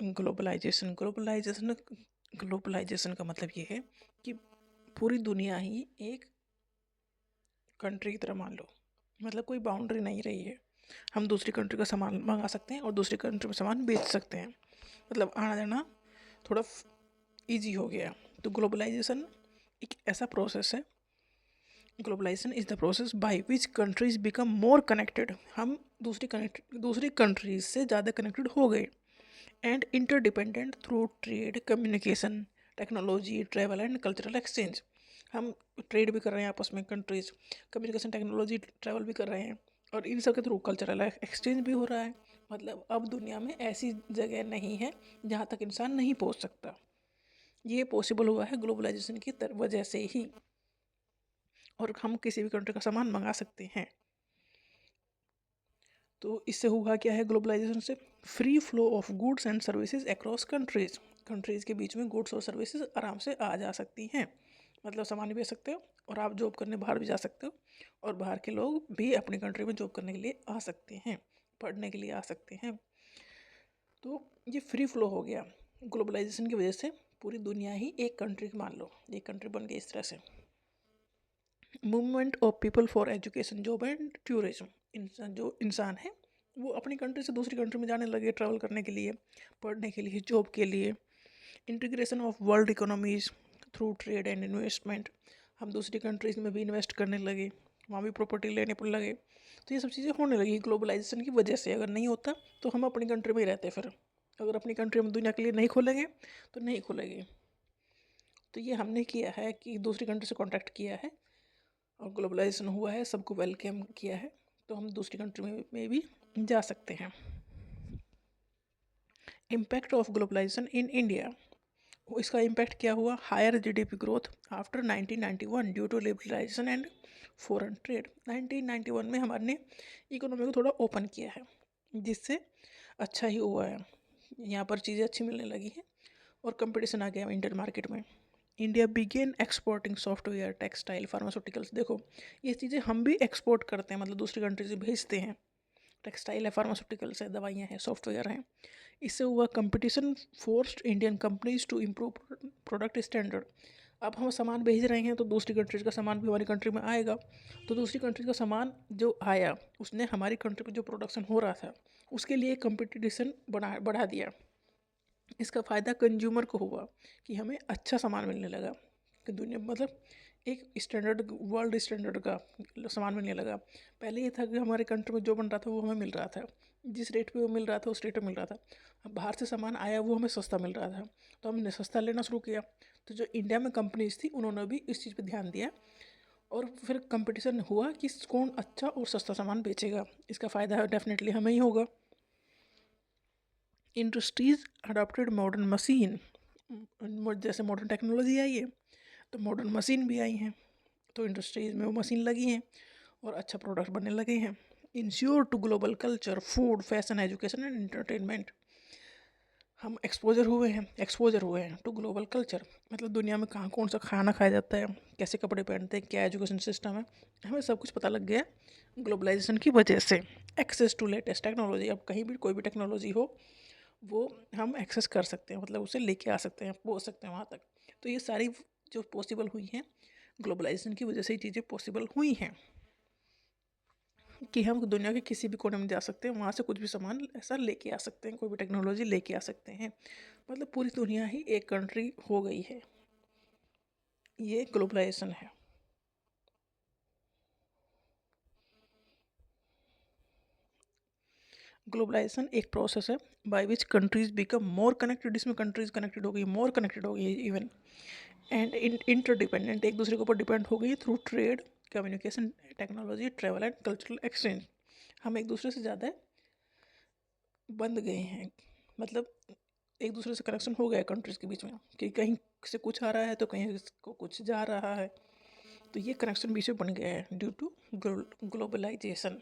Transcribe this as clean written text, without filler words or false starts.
Globalisation globalisation globalisation का मतलब ये है कि पूरी दुनिया ही एक कंट्री की तरह मान लो, मतलब कोई बाउंड्री नहीं रही है। हम दूसरी कंट्री का सामान मंगा सकते हैं और दूसरी कंट्री में सामान बेच सकते हैं, मतलब आना जाना थोड़ा इजी हो गया। तो ग्लोबलाइजेशन एक ऐसा प्रोसेस है, globalisation is the process by which countries become more connected. हम दूसरी कंट्रीज से ज़्यादा कनेक्टेड हो गए, and interdependent through trade, communication, technology, travel and cultural exchange. हम ट्रेड भी कर रहे हैं आपस में कंट्रीज, कम्युनिकेशन, टेक्नोलॉजी, ट्रैवल भी कर रहे हैं, और इन सब के थ्रू कल्चरल एक्सचेंज भी हो रहा है। मतलब अब दुनिया में ऐसी जगह नहीं है जहाँ तक इंसान नहीं पहुँच सकता। ये पॉसिबल हुआ है ग्लोबलाइजेशन की वजह से ही, और हम किसी भी कंट्री का सामान मंगा सकते हैं। तो इससे हुआ क्या है ग्लोबलाइजेशन से? Free flow of goods and services across countries. Countries के बीच में गुड्स और सर्विसेज आराम से आ जा सकती हैं, मतलब सामान भी बेच सकते हो और आप जॉब करने बाहर भी जा सकते हो, और बाहर के लोग भी अपनी कंट्री में जॉब करने के लिए आ सकते हैं, पढ़ने के लिए आ सकते हैं। तो ये फ्री फ्लो हो गया ग्लोबलाइजेशन की वजह से। पूरी दुनिया ही एक कंट्री मान लो, एक कंट्री बन गई इस तरह से। Movement of people for education, job and tourism. इंसान है वो अपनी कंट्री से दूसरी कंट्री में जाने लगे, ट्रैवल करने के लिए, पढ़ने के लिए, जॉब के लिए। Integration of world economies through trade and investment. हम दूसरी कंट्रीज में भी इन्वेस्ट करने लगे, वहाँ भी प्रॉपर्टी लेने पर लगे। तो ये सब चीज़ें होने लगी ग्लोबलाइजेशन की वजह से। अगर नहीं होता तो हम अपनी कंट्री में ही रहते फिर। अगर अपनी कंट्री में दुनिया के लिए नहीं खोलेंगे तो नहीं खोलेंगे। तो ये हमने किया है कि दूसरी कंट्री से कॉन्टैक्ट किया है और ग्लोबलाइजेशन हुआ है, सबको वेलकम किया है, तो हम दूसरी कंट्री में भी जा सकते हैं। Impact of globalisation in India. इसका इम्पैक्ट क्या हुआ? Higher GDP growth after 1991 due to liberalisation and foreign trade. 1991 में हमारे इकोनॉमी को थोड़ा ओपन किया है, जिससे अच्छा ही हुआ है। यहाँ पर चीज़ें अच्छी मिलने लगी हैं और कंपटीशन आ गया इंडियन मार्केट में। India began exporting software, textile, pharmaceuticals. देखो ये चीज़ें हम भी एक्सपोर्ट करते हैं, मतलब दूसरी कंट्री से भेजते हैं। टेक्सटाइल है, फार्मास्यूटिकल्स है, दवाइयाँ हैं, सॉफ्टवेयर हैं। इससे हुआ competition forced Indian companies to improve product standard. अब हम सामान भेज रहे हैं तो दूसरी कंट्रीज का सामान भी हमारी कंट्री में आएगा, तो दूसरी कंट्री का सामान जो आया उसने हमारी कंट्री में जो प्रोडक्शन हो रहा था उसके लिए कंपटीशन बढ़ा दिया। इसका फ़ायदा कंज्यूमर को हुआ कि हमें अच्छा सामान मिलने लगा, कि दुनिया मतलब एक स्टैंडर्ड, वर्ल्ड स्टैंडर्ड का सामान मिलने लगा। पहले ये था कि हमारे कंट्री में जो बन रहा था वो हमें मिल रहा था, जिस रेट पे वो मिल रहा था उस रेट पे मिल रहा था। अब बाहर से सामान आया वो हमें सस्ता मिल रहा था, तो हमने सस्ता लेना शुरू किया। तो जो इंडिया में कंपनीज थी उन्होंने भी इस चीज़ पर ध्यान दिया, और फिर कंपटीशन हुआ कि कौन अच्छा और सस्ता सामान बेचेगा। इसका फ़ायदा डेफिनेटली हमें ही होगा। Industries adopted modern machine. जैसे मॉडर्न टेक्नोलॉजी आई है तो मॉडर्न मशीन भी आई हैं, तो इंडस्ट्रीज में वो मशीन लगी हैं और अच्छा प्रोडक्ट बनने लगे हैं। Ensure to global culture, food, fashion, education and entertainment. हम एक्सपोजर हुए हैं टू ग्लोबल कल्चर, मतलब दुनिया में कहाँ कौन सा खाना खाया जाता है, कैसे कपड़े पहनते हैं, क्या एजुकेशन सिस्टम है, हमें सब कुछ पता लग गया ग्लोबलाइजेशन की वजह से। एक्सेस टू लेटेस्ट टेक्नोलॉजी, अब कहीं भी कोई भी टेक्नोलॉजी हो वो हम एक्सेस कर सकते हैं, मतलब उसे लेके आ सकते हैं, पहुँच सकते हैं वहाँ तक। तो ये सारी जो पॉसिबल हुई हैं ग्लोबलाइजेशन की वजह से, ही चीज़ें पॉसिबल हुई हैं कि हम दुनिया के किसी भी कोने में जा सकते हैं, वहाँ से कुछ भी सामान ऐसा लेके आ सकते हैं, कोई भी टेक्नोलॉजी लेके आ सकते हैं। मतलब पूरी दुनिया ही एक कंट्री हो गई है, ये ग्लोबलाइजेशन है। ग्लोबलाइजेशन एक प्रोसेस है bye which countries become more connected. इसमें कंट्रीज कनेक्टेड हो गई, मोर कनेक्टेड हो गई इवन, एंड इंटरडिपेंडेंट, एक दूसरे के ऊपर डिपेंड हो गई through trade, communication, technology, travel and cultural exchange. हम एक दूसरे से ज़्यादा बंध गए हैं, मतलब एक दूसरे से कनेक्शन हो गया कंट्रीज के बीच में, कि कहीं से कुछ आ रहा है तो कहीं को कुछ जा रहा है। तो ये कनेक्शन बीच में बन गया है ड्यू टू ग्लोबलाइजेशन।